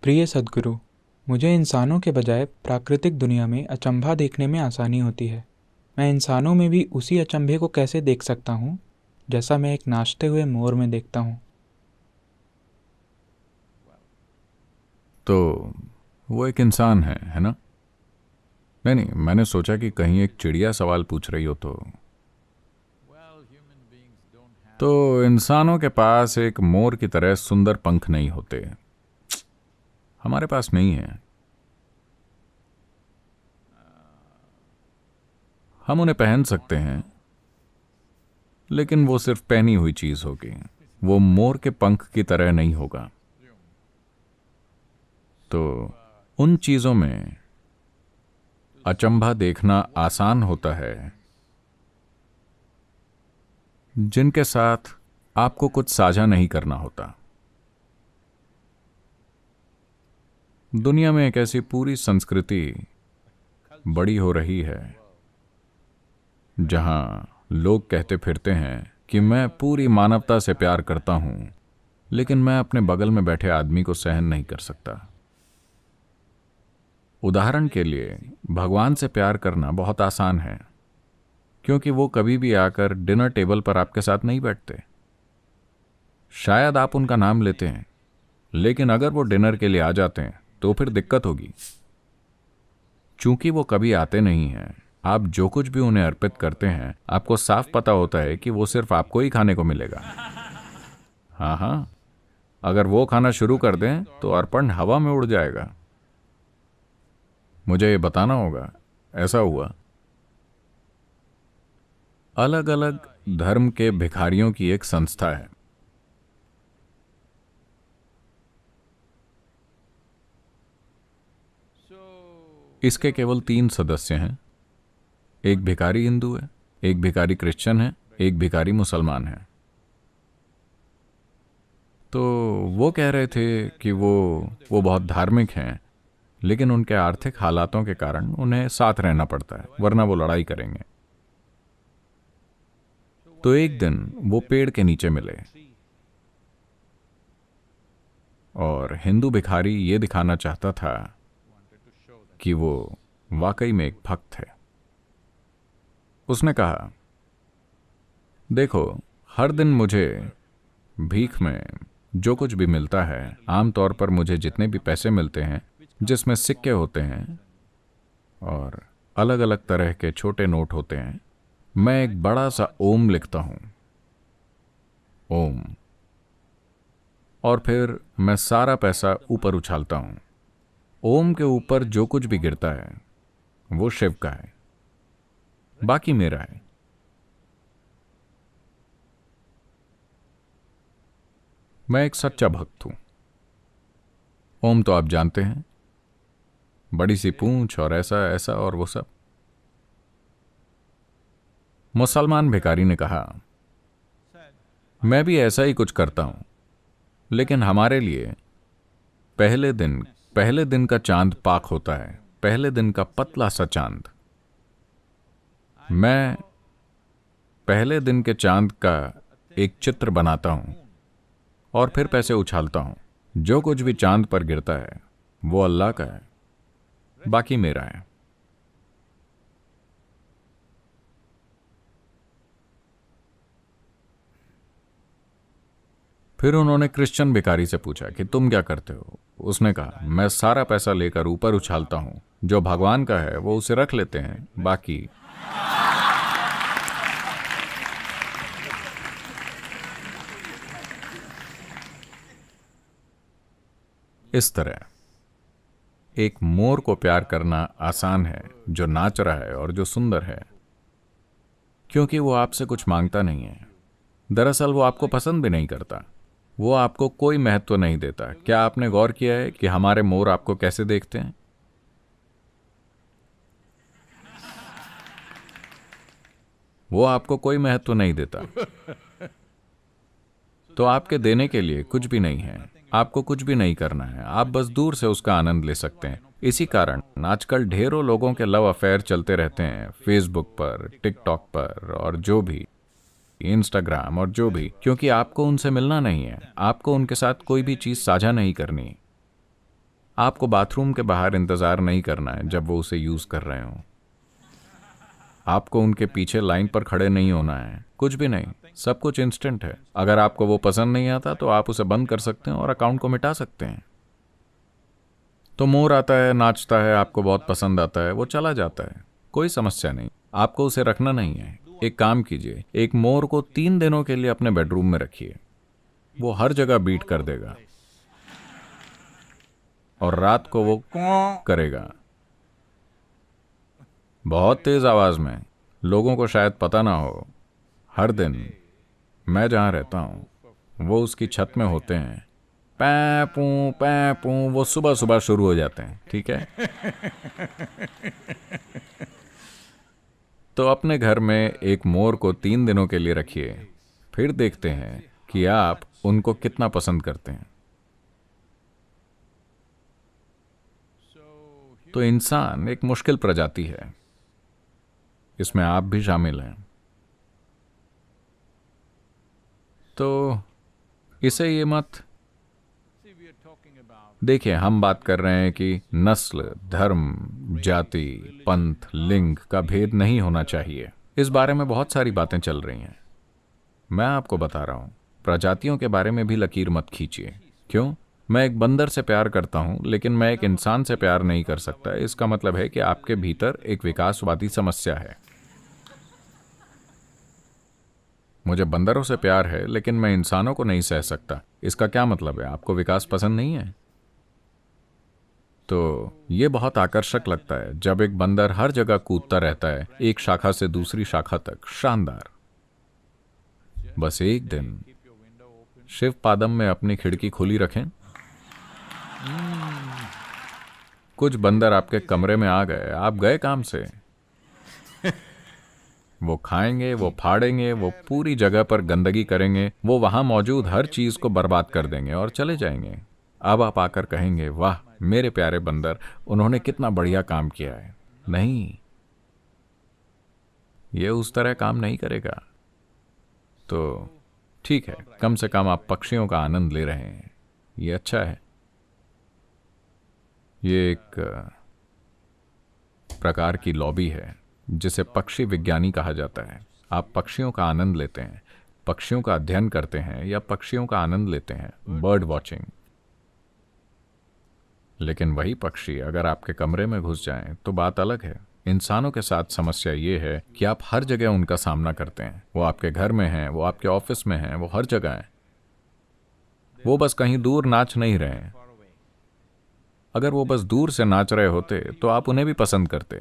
प्रिय सद्गुरु, मुझे इंसानों के बजाय प्राकृतिक दुनिया में अचंभा देखने में आसानी होती है। मैं इंसानों में भी उसी अचंभे को कैसे देख सकता हूँ जैसा मैं एक नाचते हुए मोर में देखता हूँ। तो वो एक इंसान है ना? नहीं नहीं, मैंने सोचा कि कहीं एक चिड़िया सवाल पूछ रही हो तो इंसानों के पास एक मोर की तरह सुंदर पंख नहीं होते। हमारे पास नहीं है। हम उन्हें पहन सकते हैं, लेकिन वो सिर्फ पहनी हुई चीज होगी। वो मोर के पंख की तरह नहीं होगा। तो उन चीजों में अचंभा देखना आसान होता है जिनके साथ आपको कुछ साझा नहीं करना होता। दुनिया में एक ऐसी पूरी संस्कृति बड़ी हो रही है जहां लोग कहते फिरते हैं कि मैं पूरी मानवता से प्यार करता हूं, लेकिन मैं अपने बगल में बैठे आदमी को सहन नहीं कर सकता। उदाहरण के लिए, भगवान से प्यार करना बहुत आसान है, क्योंकि वो कभी भी आकर डिनर टेबल पर आपके साथ नहीं बैठते। शायद आप उनका नाम लेते हैं, लेकिन अगर वो डिनर के लिए आ जाते हैं तो फिर दिक्कत होगी। चूंकि वो कभी आते नहीं हैं, आप जो कुछ भी उन्हें अर्पित करते हैं, आपको साफ पता होता है कि वो सिर्फ आपको ही खाने को मिलेगा। हाँ हाँ, अगर वो खाना शुरू कर दें तो अर्पण हवा में उड़ जाएगा। मुझे ये बताना होगा, ऐसा हुआ। अलग अलग धर्म के भिखारियों की एक संस्था है। इसके केवल 3 सदस्य हैं। एक भिखारी हिंदू है, एक भिखारी क्रिश्चियन है, एक भिखारी मुसलमान है। तो वो कह रहे थे कि वो बहुत धार्मिक हैं, लेकिन उनके आर्थिक हालातों के कारण उन्हें साथ रहना पड़ता है, वरना वो लड़ाई करेंगे। तो एक दिन वो पेड़ के नीचे मिले और हिंदू भिखारी ये दिखाना चाहता था कि वो वाकई में एक भक्त है। उसने कहा, देखो, हर दिन मुझे भीख में जो कुछ भी मिलता है, आमतौर पर मुझे जितने भी पैसे मिलते हैं जिसमें सिक्के होते हैं और अलग अलग तरह के छोटे नोट होते हैं, मैं एक बड़ा सा ओम लिखता हूं, ओम। और फिर मैं सारा पैसा ऊपर उछालता हूं। ओम के ऊपर जो कुछ भी गिरता है वो शिव का है, बाकी मेरा है। मैं एक सच्चा भक्त हूं। ओम तो आप जानते हैं, बड़ी सी पूंछ और ऐसा ऐसा और वो सब। मुसलमान भिखारी ने कहा, मैं भी ऐसा ही कुछ करता हूं, लेकिन हमारे लिए पहले दिन का चांद पाक होता है, पहले दिन का पतला सा चांद। मैं पहले दिन के चांद का एक चित्र बनाता हूं और फिर पैसे उछालता हूं। जो कुछ भी चांद पर गिरता है वो अल्लाह का है, बाकी मेरा है। फिर उन्होंने क्रिश्चियन भिखारी से पूछा कि तुम क्या करते हो? उसने कहा, मैं सारा पैसा लेकर ऊपर उछालता हूं, जो भगवान का है वो उसे रख लेते हैं, बाकी। इस तरह एक मोर को प्यार करना आसान है, जो नाच रहा है और जो सुंदर है, क्योंकि वो आपसे कुछ मांगता नहीं है। दरअसल वो आपको पसंद भी नहीं करता, वो आपको कोई महत्व नहीं देता। क्या आपने गौर किया है कि हमारे मोर आपको कैसे देखते हैं? वो आपको कोई महत्व नहीं देता। तो आपके देने के लिए कुछ भी नहीं है, आपको कुछ भी नहीं करना है, आप बस दूर से उसका आनंद ले सकते हैं। इसी कारण आजकल ढेरों लोगों के लव अफेयर चलते रहते हैं, फेसबुक पर, टिकटॉक पर और जो भी, इंस्टाग्राम और जो भी, क्योंकि आपको उनसे मिलना नहीं है, आपको उनके साथ कोई भी चीज साझा नहीं करनी। आपको बाथरूम के बाहर इंतजार नहीं करना है जब वो उसे यूज कर रहे हो। आपको उनके पीछे लाइन पर खड़े नहीं होना है, कुछ भी नहीं, सब कुछ इंस्टेंट है। अगर आपको वो पसंद नहीं आता तो आप उसे बंद कर सकते हैं और अकाउंट को मिटा सकते हैं। तो मोर आता है, नाचता है, आपको बहुत पसंद आता है, वो चला जाता है, कोई समस्या नहीं, आपको उसे रखना नहीं है। एक काम कीजिए, एक मोर को 3 दिनों के लिए अपने बेडरूम में रखिए, वो हर जगह बीट कर देगा और रात को वो करेगा बहुत तेज आवाज में। लोगों को शायद पता ना हो, हर दिन मैं जहां रहता हूं वो उसकी छत में होते हैं, पै पू वो सुबह सुबह शुरू हो जाते हैं, ठीक है। तो अपने घर में एक मोर को 3 दिनों के लिए रखिए, फिर देखते हैं कि आप उनको कितना पसंद करते हैं। तो इंसान एक मुश्किल प्रजाति है, इसमें आप भी शामिल हैं। तो इसे ये मत देखिए, हम बात कर रहे हैं कि नस्ल, धर्म, जाति, पंथ, लिंग का भेद नहीं होना चाहिए। इस बारे में बहुत सारी बातें चल रही हैं। मैं आपको बता रहा हूं, प्रजातियों के बारे में भी लकीर मत खींचिए। क्यों? मैं एक बंदर से प्यार करता हूं लेकिन मैं एक इंसान से प्यार नहीं कर सकता। इसका मतलब है कि आपके भीतर एक विकासवादी समस्या है। मुझे बंदरों से प्यार है लेकिन मैं इंसानों को नहीं सह सकता। इसका क्या मतलब है? आपको विकास पसंद नहीं है? तो ये बहुत आकर्षक लगता है जब एक बंदर हर जगह कूदता रहता है, एक शाखा से दूसरी शाखा तक, शानदार। बस एक दिन शिव पादम में अपनी खिड़की खुली रखें, कुछ बंदर आपके कमरे में आ गए, आप गए काम से। वो खाएंगे, वो फाड़ेंगे, वो पूरी जगह पर गंदगी करेंगे, वो वहां मौजूद हर चीज को बर्बाद कर देंगे और चले जाएंगे। अब आप आकर कहेंगे, वाह मेरे प्यारे बंदर, उन्होंने कितना बढ़िया काम किया है। नहीं, ये उस तरह काम नहीं करेगा। तो ठीक है, कम से कम आप पक्षियों का आनंद ले रहे हैं, ये अच्छा है। ये एक प्रकार की लॉबी है जिसे पक्षी विज्ञानी कहा जाता है। आप पक्षियों का आनंद लेते हैं, पक्षियों का अध्ययन करते हैं या पक्षियों का आनंद लेते हैं, बर्ड वॉचिंग। लेकिन वही पक्षी अगर आपके कमरे में घुस जाएं तो बात अलग है। इंसानों के साथ समस्या ये है कि आप हर जगह उनका सामना करते हैं। वो आपके घर में हैं, वो आपके ऑफिस में हैं, वो हर जगह हैं। वो बस कहीं दूर नाच नहीं रहे हैं। अगर वो बस दूर से नाच रहे होते तो आप उन्हें भी पसंद करते।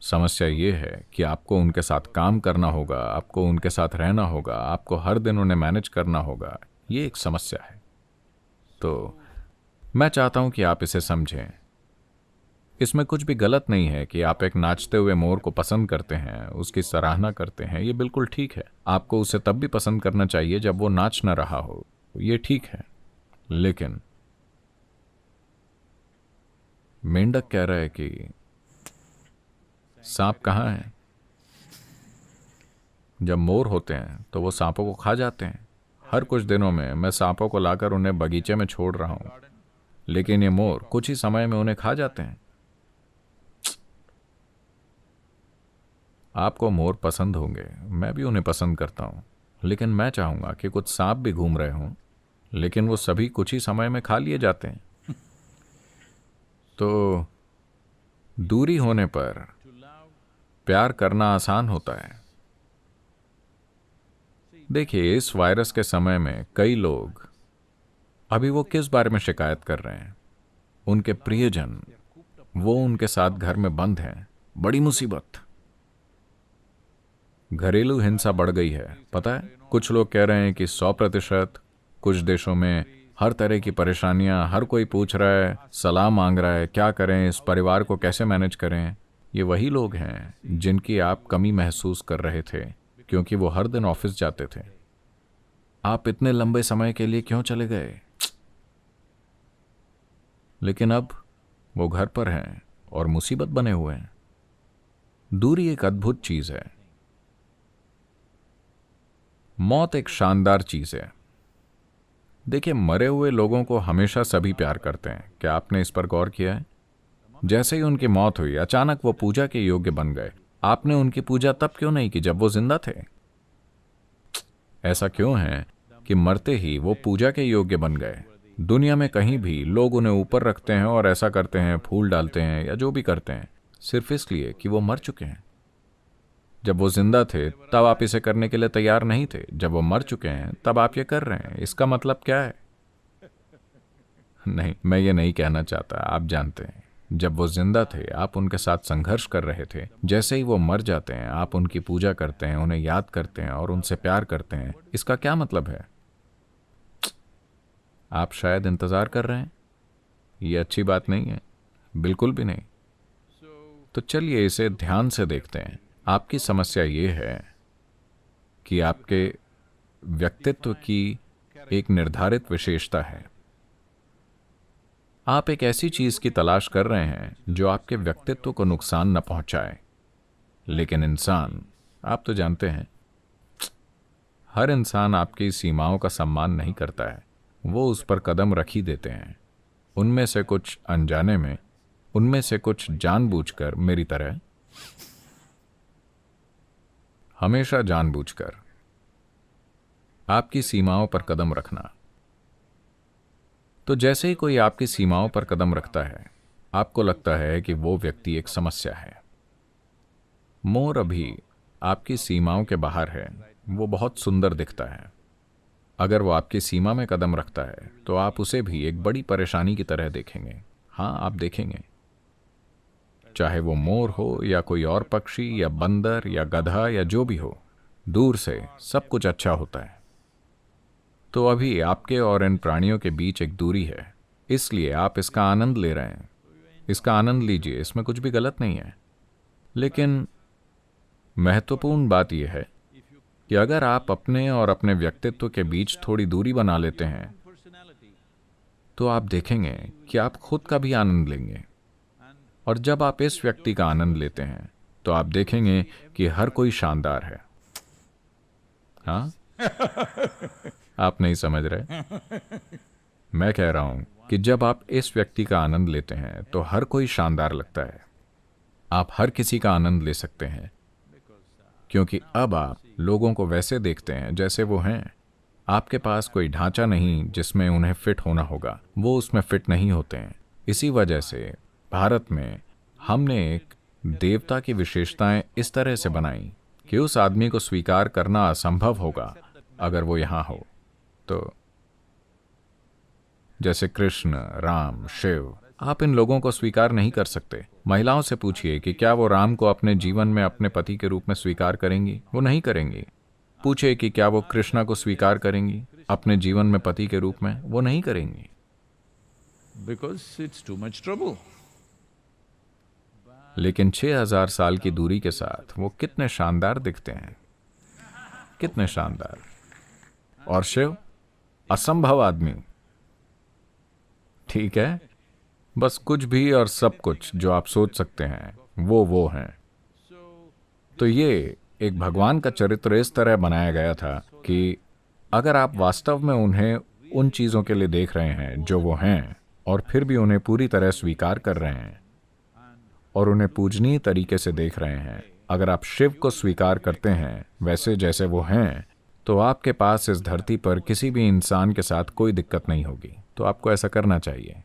समस्या ये है कि आपको उनके साथ काम करना होगा, आपको उनके साथ रहना होगा, आपको हर दिन उन्हें मैनेज करना होगा। ये एक समस्या है। तो मैं चाहता हूं कि आप इसे समझें। इसमें कुछ भी गलत नहीं है कि आप एक नाचते हुए मोर को पसंद करते हैं, उसकी सराहना करते हैं, ये बिल्कुल ठीक है। आपको उसे तब भी पसंद करना चाहिए जब वो नाच न रहा हो, ये ठीक है। लेकिन मेंढक कह रहा है कि सांप कहाँ है? जब मोर होते हैं तो वो सांपों को खा जाते हैं। हर कुछ दिनों में मैं सांपों को लाकर उन्हें बगीचे में छोड़ रहा हूं, लेकिन ये मोर कुछ ही समय में उन्हें खा जाते हैं। आपको मोर पसंद होंगे, मैं भी उन्हें पसंद करता हूं, लेकिन मैं चाहूंगा कि कुछ सांप भी घूम रहे हों, लेकिन वो सभी कुछ ही समय में खा लिए जाते हैं। तो दूरी होने पर प्यार करना आसान होता है। देखिए, इस वायरस के समय में कई लोग अभी वो किस बारे में शिकायत कर रहे हैं? उनके प्रियजन, वो उनके साथ घर में बंद हैं। बड़ी मुसीबत। घरेलू हिंसा बढ़ गई है, पता है? कुछ लोग कह रहे हैं कि 100%। कुछ देशों में हर तरह की परेशानियां, हर कोई पूछ रहा है, सलाह मांग रहा है, क्या करें, इस परिवार को कैसे मैनेज करें। ये वही लोग हैं जिनकी आप कमी महसूस कर रहे थे क्योंकि वो हर दिन ऑफिस जाते थे। आप इतने लंबे समय के लिए क्यों चले गए? लेकिन अब वो घर पर हैं और मुसीबत बने हुए हैं। दूरी एक अद्भुत चीज है। मौत एक शानदार चीज है। देखिए, मरे हुए लोगों को हमेशा सभी प्यार करते हैं। क्या आपने इस पर गौर किया है? जैसे ही उनकी मौत हुई, अचानक वो पूजा के योग्य बन गए। आपने उनकी पूजा तब क्यों नहीं की जब वो जिंदा थे? ऐसा क्यों है कि मरते ही वो पूजा के योग्य बन गए? दुनिया में कहीं भी लोग उन्हें ऊपर रखते हैं और ऐसा करते हैं, फूल डालते हैं या जो भी करते हैं, सिर्फ इसलिए कि वो मर चुके हैं। जब वो जिंदा थे तब आप इसे करने के लिए तैयार नहीं थे। जब वो मर चुके हैं तब आप ये कर रहे हैं। इसका मतलब क्या है? नहीं, मैं ये नहीं कहना चाहता। आप जानते हैं, जब वो जिंदा थे आप उनके साथ संघर्ष कर रहे थे। जैसे ही वो मर जाते हैं आप उनकी पूजा करते हैं, उन्हें याद करते हैं और उनसे प्यार करते हैं। इसका क्या मतलब है? आप शायद इंतजार कर रहे हैं। ये अच्छी बात नहीं है, बिल्कुल भी नहीं। तो चलिए इसे ध्यान से देखते हैं। आपकी समस्या ये है कि आपके व्यक्तित्व की एक निर्धारित विशेषता है। आप एक ऐसी चीज की तलाश कर रहे हैं जो आपके व्यक्तित्व को नुकसान न पहुंचाए। लेकिन इंसान, आप तो जानते हैं, हर इंसान आपकी सीमाओं का सम्मान नहीं करता है। वो उस पर कदम रख ही देते हैं। उनमें से कुछ अनजाने में, उनमें से कुछ जानबूझकर, मेरी तरह। हमेशा जानबूझकर आपकी सीमाओं पर कदम रखना। तो जैसे ही कोई आपकी सीमाओं पर कदम रखता है, आपको लगता है कि वो व्यक्ति एक समस्या है। मोर अभी आपकी सीमाओं के बाहर है। वो बहुत सुंदर दिखता है। अगर वो आपकी सीमा में कदम रखता है तो आप उसे भी एक बड़ी परेशानी की तरह देखेंगे। हाँ, आप देखेंगे। चाहे वो मोर हो या कोई और पक्षी या बंदर या गधा या जो भी हो, दूर से सब कुछ अच्छा होता है। तो अभी आपके और इन प्राणियों के बीच एक दूरी है, इसलिए आप इसका आनंद ले रहे हैं। इसका आनंद लीजिए, इसमें कुछ भी गलत नहीं है। लेकिन महत्वपूर्ण बात यह है कि अगर आप अपने और अपने व्यक्तित्व के बीच थोड़ी दूरी बना लेते हैं तो आप देखेंगे कि आप खुद का भी आनंद लेंगे। और जब आप इस व्यक्ति का आनंद लेते हैं तो आप देखेंगे कि हर कोई शानदार है। हाँ, आप नहीं समझ रहे। मैं कह रहा हूं कि जब आप इस व्यक्ति का आनंद लेते हैं तो हर कोई शानदार लगता है। आप हर किसी का आनंद ले सकते हैं, क्योंकि अब आप लोगों को वैसे देखते हैं जैसे वो हैं। आपके पास कोई ढांचा नहीं जिसमें उन्हें फिट होना होगा। वो उसमें फिट नहीं होते हैं। इसी वजह से भारत में हमने एक देवता की विशेषताएं इस तरह से बनाई कि उस आदमी को स्वीकार करना असंभव होगा अगर वो यहां हो। तो जैसे कृष्ण, राम, शिव, आप इन लोगों को स्वीकार नहीं कर सकते। महिलाओं से पूछिए कि क्या वो राम को अपने जीवन में अपने पति के रूप में स्वीकार करेंगी? वो नहीं करेंगी। पूछिए कि क्या वो कृष्णा को स्वीकार करेंगी अपने जीवन में पति के रूप में? वो नहीं करेंगी। Because it's too much trouble. लेकिन 6000 साल की दूरी के साथ वो कितने शानदार दिखते हैं, कितने शानदार। और शिव, असंभव आदमी। ठीक है, बस कुछ भी और सब कुछ जो आप सोच सकते हैं वो हैं। तो ये एक भगवान का चरित्र इस तरह बनाया गया था कि अगर आप वास्तव में उन्हें उन चीजों के लिए देख रहे हैं जो वो हैं, और फिर भी उन्हें पूरी तरह स्वीकार कर रहे हैं और उन्हें पूजनीय तरीके से देख रहे हैं, अगर आप शिव को स्वीकार करते हैं वैसे जैसे वो हैं, तो आपके पास इस धरती पर किसी भी इंसान के साथ कोई दिक्कत नहीं होगी। तो आपको ऐसा करना चाहिए।